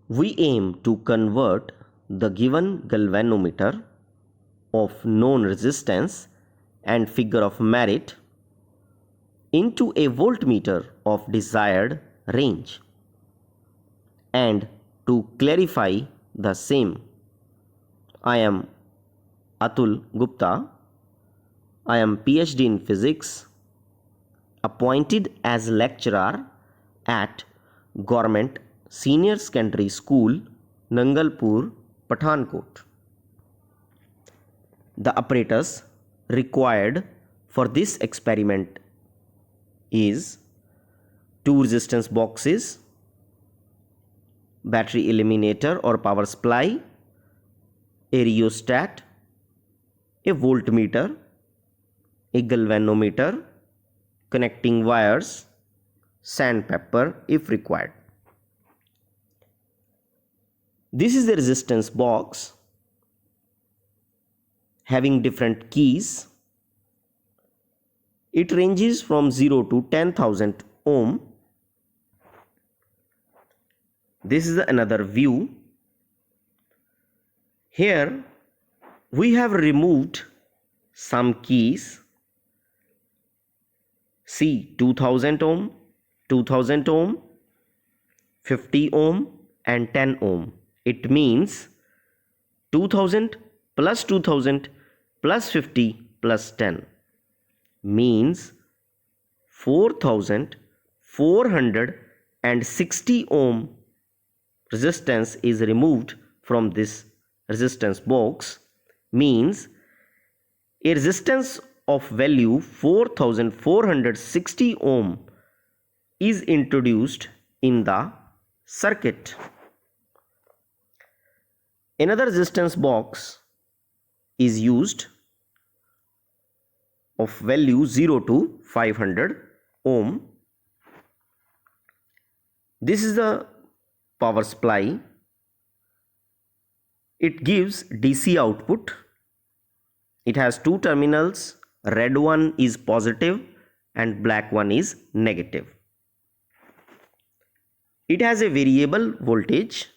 We aim to convert the given galvanometer of known resistance and figure of merit into a voltmeter of desired range. And to clarify the same, I am Atul Gupta. I am PhD in physics, appointed as lecturer at Government Senior Secondary School, Nangalpur, Pathankot. The apparatus required for this experiment is 2 resistance boxes, battery eliminator or power supply, a rheostat, a voltmeter, a galvanometer, connecting wires, sandpaper if required. This is the resistance box having different keys. It ranges from 0 to 10,000 ohm. This is another view. Here we have removed some keys. See, 2000 ohm, 2000 ohm, 50 ohm and 10 ohm. It means 2000 plus 2000 plus 50 plus 10 means 4460 ohm resistance is removed from this resistance box, means a resistance of value 4460 ohm is introduced in the circuit. Another resistance box is used of value 0 to 500 ohm. This is the power supply. It gives DC output. It has 2 terminals. Red one is positive and black one is negative. It has a variable voltage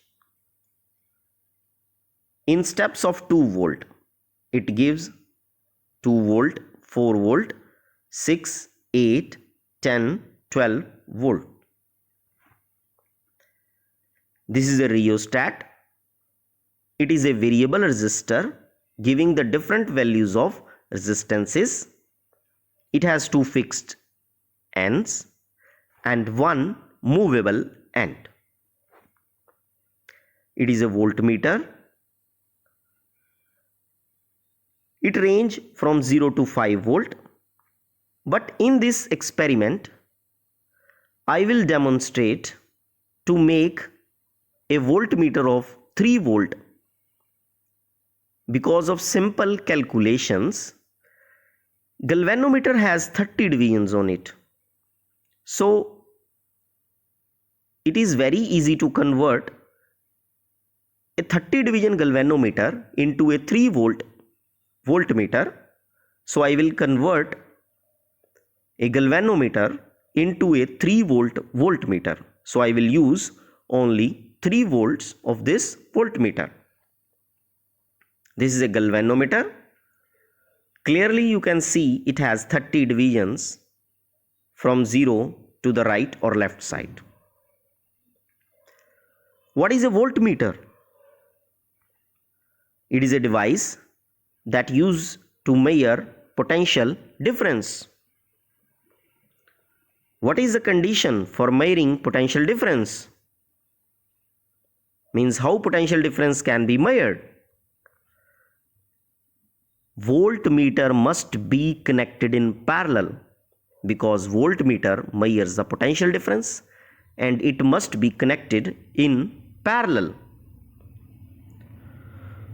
in steps of 2 volt. It gives 2 volt, 4 volt, 6, 8, 10, 12 volt. This is a rheostat. It is a variable resistor giving the different values of resistances. It has 2 fixed ends and 1 movable end. It is a voltmeter. It ranges from 0 to 5 volt. But in this experiment, I will demonstrate to make a voltmeter of 3 volt. Because of simple calculations, galvanometer has 30 divisions on it. So it is very easy to convert a 30 division galvanometer into a 3 volt voltmeter. So I will convert a galvanometer into a 3 volt voltmeter. So I will use only 3 volts of this voltmeter. This is a galvanometer. Clearly you can see it has 30 divisions from 0 to the right or left side. What is a voltmeter? It is a device that used to measure potential difference. What is the condition for measuring potential difference? Means how potential difference can be measured. Voltmeter must be connected in parallel because voltmeter measures the potential difference and it must be connected in parallel.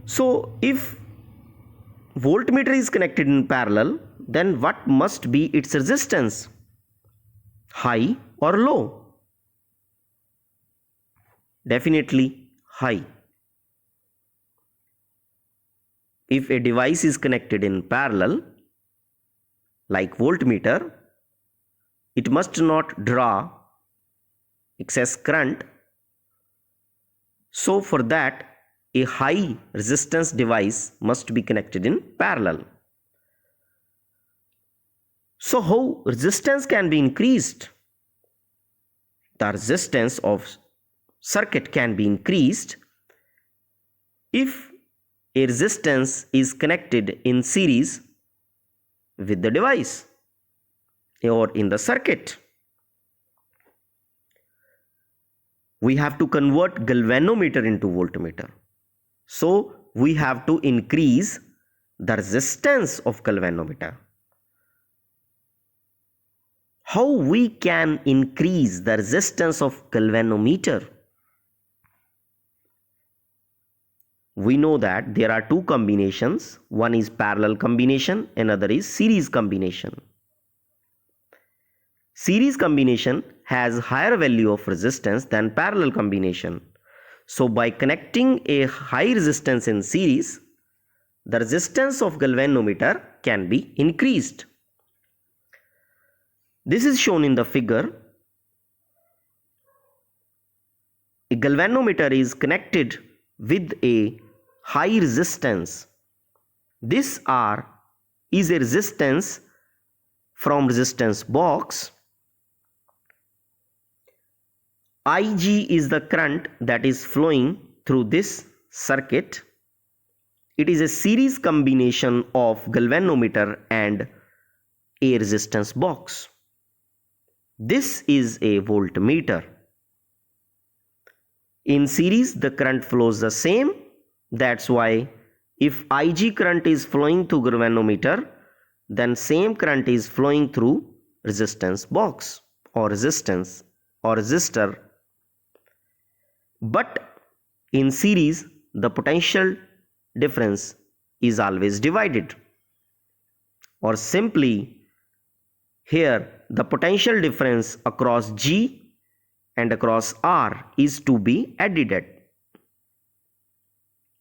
So if voltmeter is connected in parallel, then what must be its resistance? High or low? Definitely high. If a device is connected in parallel, like voltmeter, it must not draw excess current. So for that, a high resistance device must be connected in parallel. So how resistance can be increased? The resistance of circuit can be increased if a resistance is connected in series with the device or in the circuit. We have to convert galvanometer into voltmeter. So we have to increase the resistance of galvanometer. How we can increase the resistance of galvanometer? We know that there are two combinations. One is parallel combination, another is series combination. Series combination has higher value of resistance than parallel combination. So by connecting a high resistance in series, the resistance of galvanometer can be increased. This is shown in the figure. A galvanometer is connected with a high resistance. This R is a resistance from resistance box. Ig is the current that is flowing through this circuit. It is a series combination of galvanometer and a resistance box. This is a voltmeter. In series, the current flows the same. That's why if Ig current is flowing through galvanometer, then same current is flowing through resistance box or resistance or resistor. But in series, the potential difference is always divided. Or simply, here the potential difference across G and across R is to be added.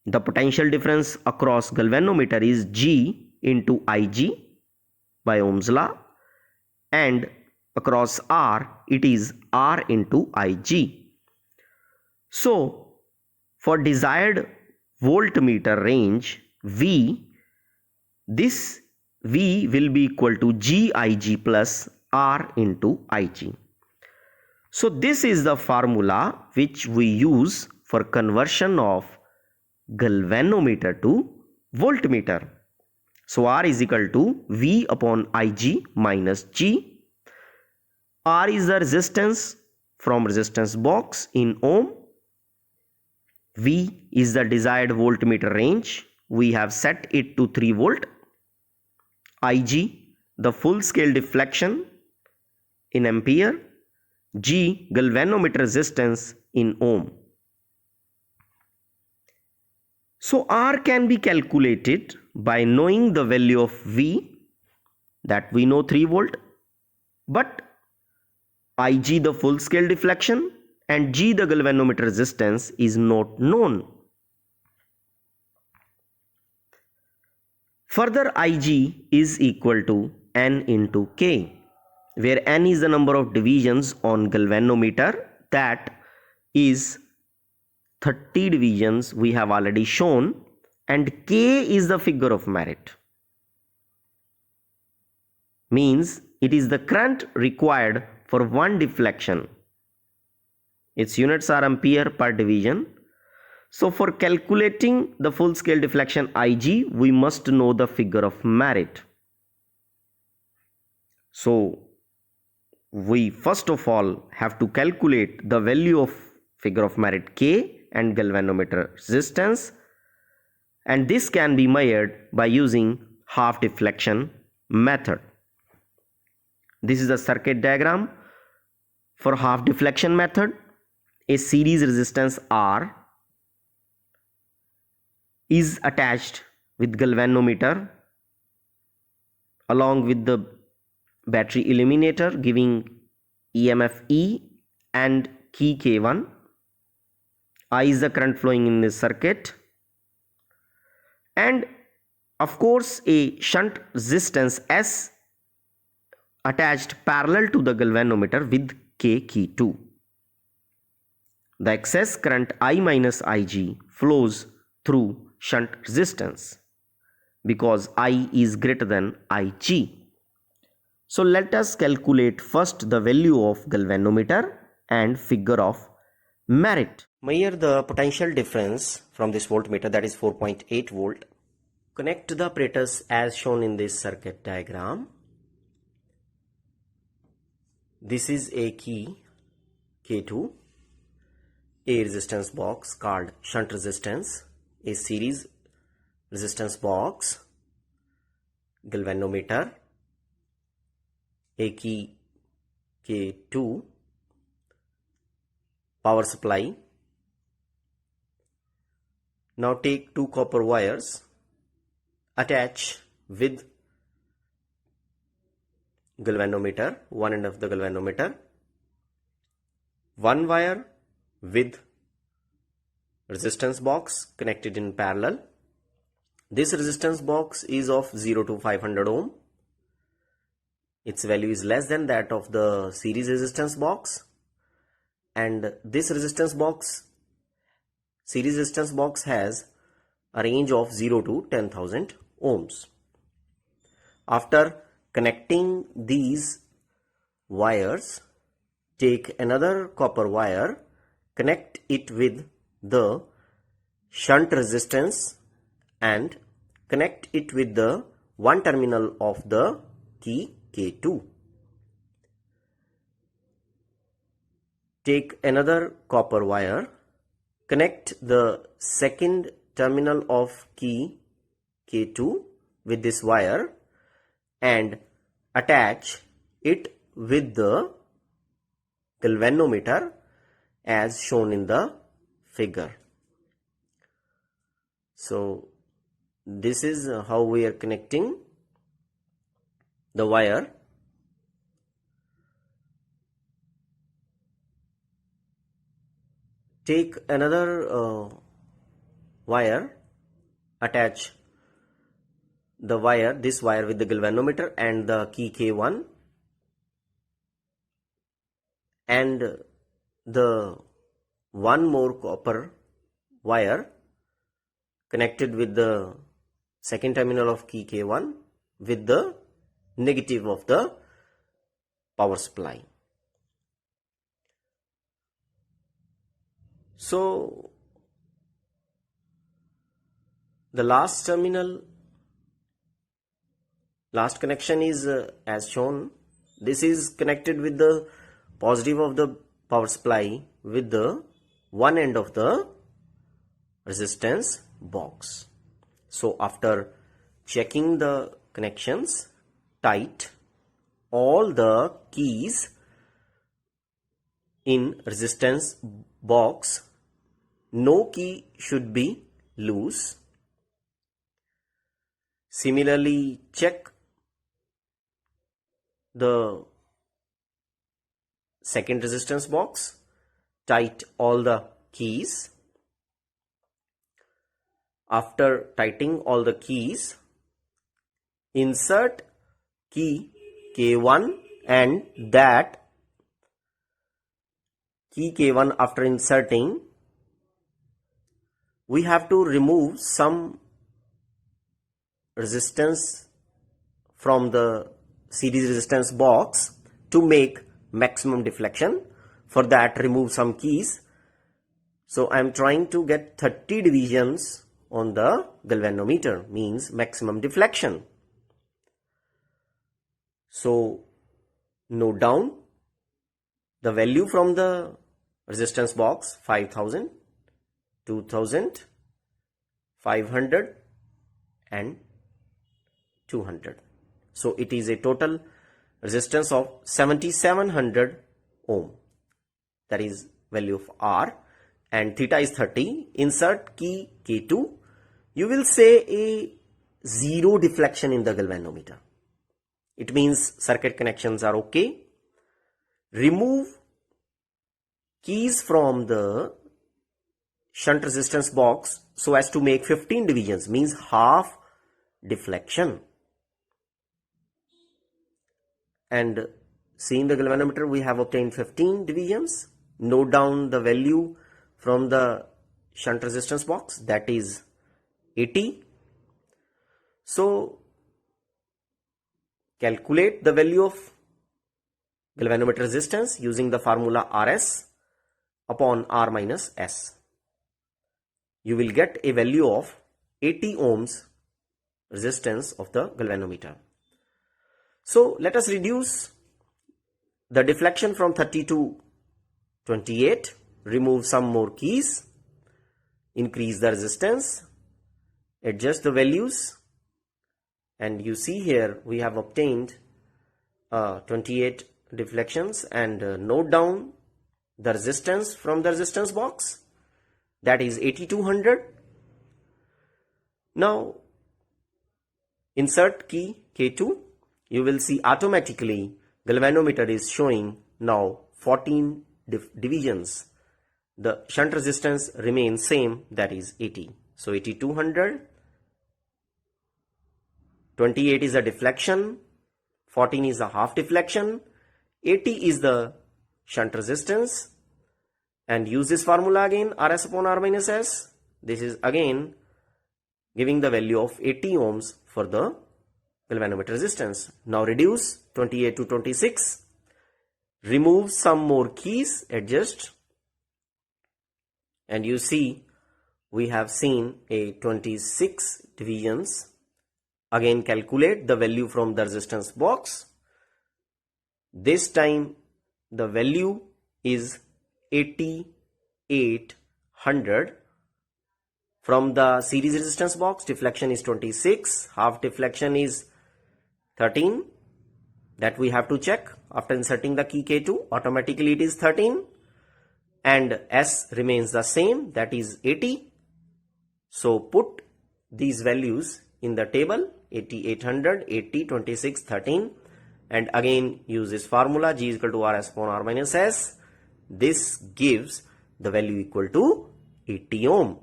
The potential difference across galvanometer is G into Ig by Ohm's law, and across R it is R into Ig. So for desired voltmeter range V, this V will be equal to Gig plus R into Ig. So this is the formula which we use for conversion of galvanometer to voltmeter. So R is equal to V upon Ig minus G. R is the resistance from resistance box in ohm. V is the desired voltmeter range. We have set it to 3 volt. Ig, the full scale deflection in ampere. G, galvanometer resistance in ohm. So R can be calculated by knowing the value of V, that we know 3 volt, but Ig, the full scale deflection, and G, the galvanometer resistance, is not known. Further, Ig is equal to N into K, where N is the number of divisions on galvanometer, that is 30 divisions we have already shown, and K is the figure of merit. Means it is the current required for one deflection. Its units are ampere per division. So for calculating the full scale deflection Ig, we must know the figure of merit. So we first of all have to calculate the value of figure of merit K and galvanometer resistance, and this can be measured by using half deflection method. This is the circuit diagram for half deflection method. A series resistance R is attached with galvanometer along with the battery illuminator, giving EMF E and key K1. I is the current flowing in this circuit, and of course a shunt resistance S attached parallel to the galvanometer with K key 2. The excess current I minus Ig flows through shunt resistance because I is greater than Ig. So let us calculate first the value of galvanometer and figure of merit. Measure the potential difference from this voltmeter, that is 4.8 volt. Connect the apparatus as shown in this circuit diagram. This is a key K2, a resistance box called shunt resistance, a series resistance box, galvanometer, a key K2, power supply. Now take two copper wires, attach with galvanometer, one end of the galvanometer, one wire with resistance box connected in parallel. This resistance box is of 0 to 500 ohm. Its value is less than that of the series resistance box, and this series resistance box has a range of 0 to 10,000 ohms. After connecting these wires, take another copper wire, connect it with the shunt resistance and connect it with the one terminal of the key K2. Take another copper wire, connect the second terminal of key K2 with this wire and attach it with the galvanometer as shown in the figure. So this is how we are connecting the wire. Take another wire, attach this wire with the galvanometer and the key K1, and the one more copper wire connected with the second terminal of key K1 with the negative of the power supply. So the last connection is as shown. This is connected with the positive of the power supply with the one end of the resistance box. So after checking the connections tight, all the keys in resistance box, no key should be loose. Similarly, check the second resistance box, tight all the keys. After tightening all the keys, insert key K1 and that key K1 after inserting, we have to remove some resistance from the series resistance box to make maximum deflection. For that, remove some keys. So I am trying to get 30 divisions on the galvanometer, means maximum deflection. So note down the value from the resistance box: 5000, 2000, 500 and 200. So it is a total resistance of 7700 ohm. That is value of R, and theta is 30. Insert key K2. You will say a zero deflection in the galvanometer. It means circuit connections are okay. Remove keys from the shunt resistance box so as to make 15 divisions, means half deflection. And seeing the galvanometer, we have obtained 15 divisions. Note down the value from the shunt resistance box, that is 80. So calculate the value of galvanometer resistance using the formula Rs upon R minus S. You will get a value of 80 ohms resistance of the galvanometer. So let us reduce the deflection from 30 to 28, remove some more keys, increase the resistance, adjust the values, and you see here we have obtained 28 deflections, and note down the resistance from the resistance box, that is 8200. Now insert key K2. You will see automatically galvanometer is showing now 14 divisions. The shunt resistance remains same, that is 80. So 8200, 28 is a deflection, 14 is a half deflection, 80 is the shunt resistance, and use this formula again, Rs upon R minus S. This is again giving the value of 80 ohms for the galvanometer resistance. Now reduce 28 to 26, remove some more keys, adjust, and you see we have seen a 26 divisions. Again calculate the value from the resistance box. This time the value is 8800. From the series resistance box, deflection is 26, half deflection is 13. That we have to check after inserting the key K2. Automatically it is 13, and S remains the same, that is 80. So put these values in the table, 8800, 80, 26, 13, and again use this formula G is equal to Rs upon R minus S. This gives the value equal to 80 ohm.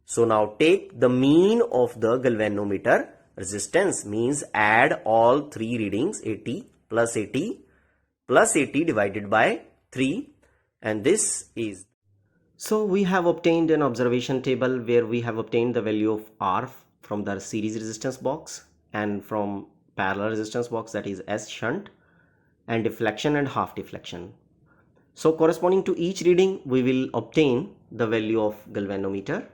So now take the mean of the galvanometer resistance, means add all three readings, 80 plus 80 plus 80 divided by 3, and this is. So we have obtained an observation table where we have obtained the value of R from the series resistance box and from parallel resistance box, that is S shunt, and deflection and half deflection. So corresponding to each reading we will obtain the value of galvanometer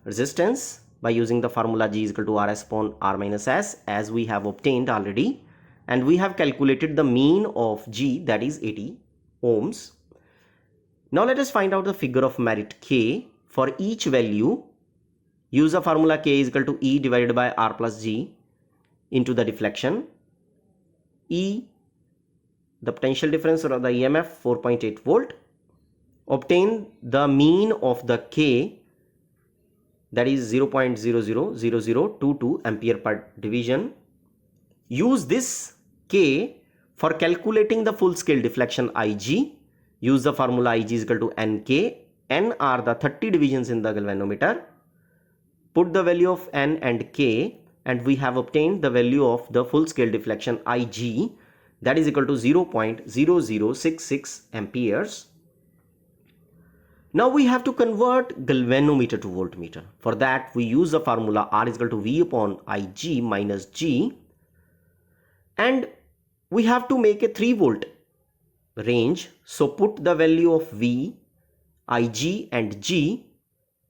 resistance by using the formula G is equal to Rs upon R minus S, as we have obtained already, and we have calculated the mean of G, that is 80 ohms. Now let us find out the figure of merit K. For each value, use the formula K is equal to E divided by R plus G into the deflection. E, the potential difference or the EMF, 4.8 volt. Obtain the mean of the K, that is 0.000022 ampere per division. Use this K for calculating the full scale deflection Ig. Use the formula Ig is equal to Nk. N are the 30 divisions in the galvanometer. Put the value of N and K, and we have obtained the value of the full scale deflection Ig, that is equal to 0.0066 amperes. Now we have to convert galvanometer to voltmeter. For that we use the formula R is equal to V upon Ig minus G, and we have to make a 3 volt range. So put the value of V, Ig and G.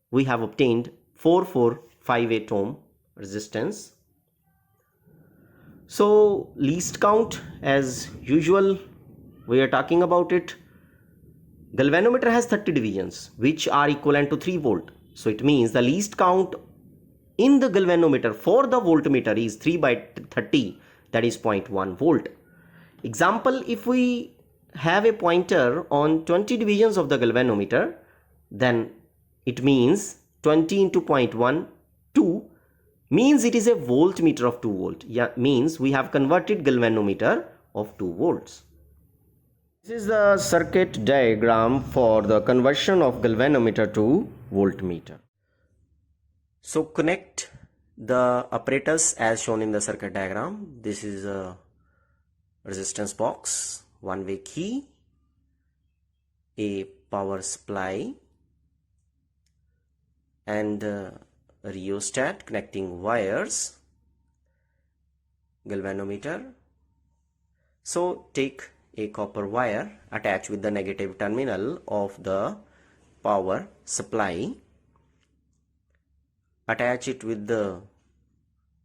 We have obtained 4458 ohm resistance. So least count, as usual we are talking about it. Galvanometer has 30 divisions which are equivalent to 3 volt. So it means the least count in the galvanometer for the voltmeter is 3 by 30, that is 0.1 volt. Example, if we have a pointer on 20 divisions of the galvanometer, then it means 20 into 0.1, 2, means it is a voltmeter of 2 volt. Yeah, means we have converted galvanometer of 2 volts. This is the circuit diagram for the conversion of galvanometer to voltmeter. So connect the apparatus as shown in the circuit diagram. This is a resistance box, one-way key, a power supply, and rheostat connecting wires, galvanometer. So take a copper wire, attach with the negative terminal of the power supply, attach it with the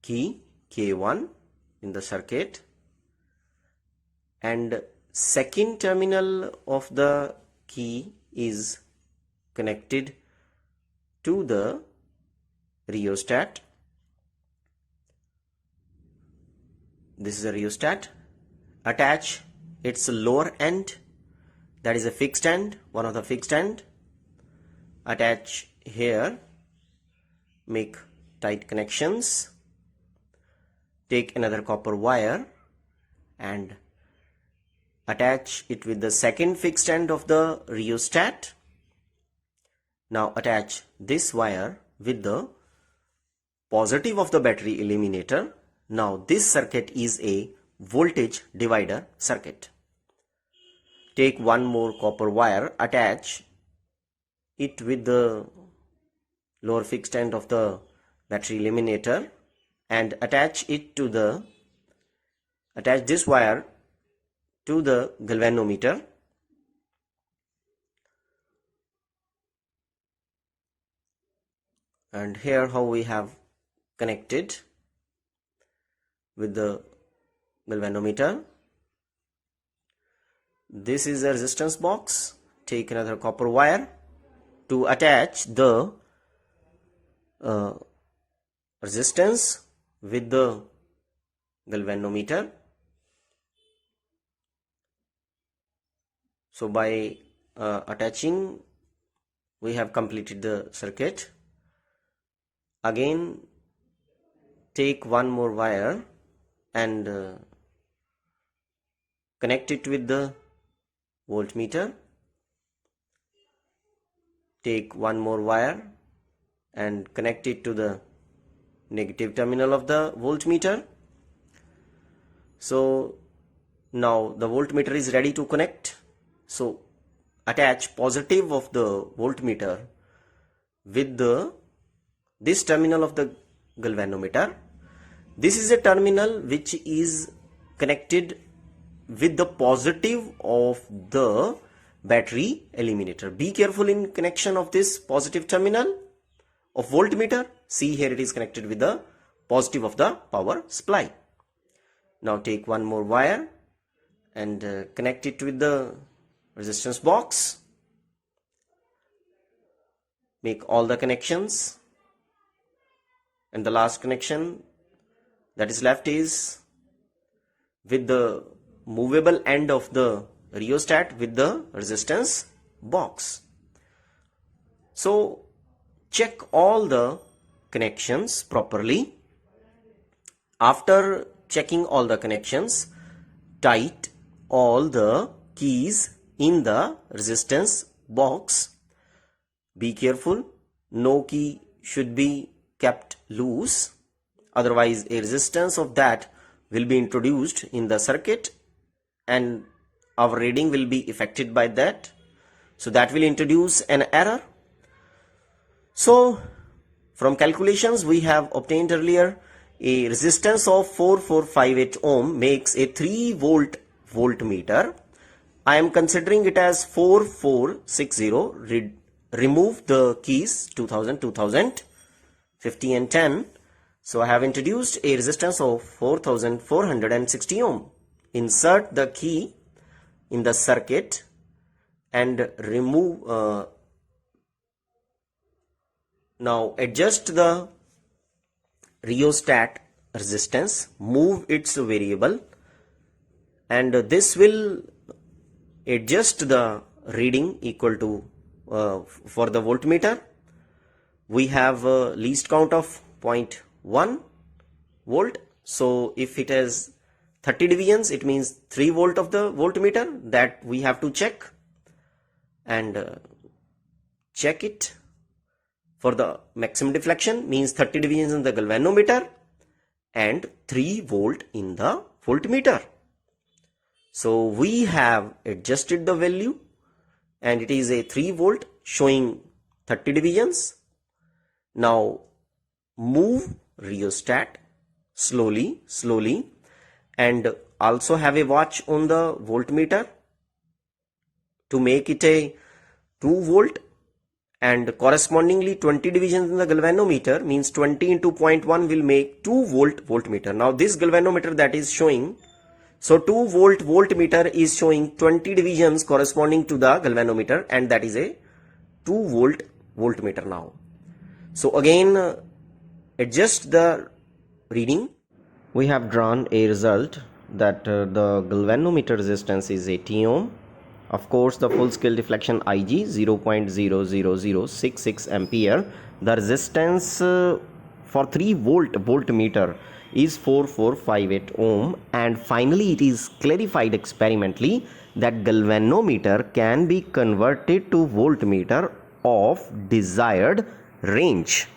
key K1 in the circuit, and second terminal of the key is connected to the rheostat. This is a rheostat. Attach its lower end, that is a fixed end, one of the fixed end. Attach here, make tight connections. Take another copper wire and attach it with the second fixed end of the rheostat. Now attach this wire with the positive of the battery eliminator. Now this circuit is a voltage divider circuit. Take one more copper wire, attach it with the lower fixed end of the battery eliminator and attach this wire to the galvanometer. And here how we have connected with the galvanometer. This is a resistance box. Take another copper wire to attach the resistance with the galvanometer. So by attaching, we have completed the circuit. Again, take one more wire and connect it with the voltmeter. Take one more wire and connect it to the negative terminal of the voltmeter. So now the voltmeter is ready to connect. So attach positive of the voltmeter with this terminal of the galvanometer. This is a terminal which is connected with the positive of the battery eliminator. Be careful in connection of this positive terminal of voltmeter. See, here it is connected with the positive of the power supply. Now take one more wire and connect it with the resistance box. Make all the connections, and the last connection that is left is with the movable end of the rheostat with the resistance box. So check all the connections properly. After checking all the connections, tight all the keys in the resistance box. Be careful, no key should be kept loose, otherwise a resistance of that will be introduced in the circuit and our reading will be affected by that. So that will introduce an error. So from calculations we have obtained earlier, a resistance of 4458 ohm makes a 3 volt voltmeter. I am considering it as 4460. Remove the keys 2000, 2000, 50 and 10. So I have introduced a resistance of 4460 ohm. Insert the key in the circuit and remove. Now adjust the rheostat resistance, move its variable, and this will adjust the reading equal to for the voltmeter. We have a least count of 0.1 volt. So if it has 30 divisions, it means 3 volt of the voltmeter that we have to check, and check it. For the maximum deflection means 30 divisions in the galvanometer and 3 volt in the voltmeter. So we have adjusted the value and it is a 3 volt showing 30 divisions. Now move rheostat slowly and also have a watch on the voltmeter to make it a 2 volt, and correspondingly 20 divisions in the galvanometer means 20 into 0.1 will make 2 volt voltmeter. Now this galvanometer that is showing, so 2 volt voltmeter is showing 20 divisions corresponding to the galvanometer, and that is a 2 volt voltmeter. Now so again adjust the reading. We have drawn a result that the galvanometer resistance is 80 ohm. Of course, the full scale deflection Ig 0.00066 ampere. The resistance for 3 volt voltmeter is 4458 ohm, and finally it is clarified experimentally that galvanometer can be converted to voltmeter of desired range.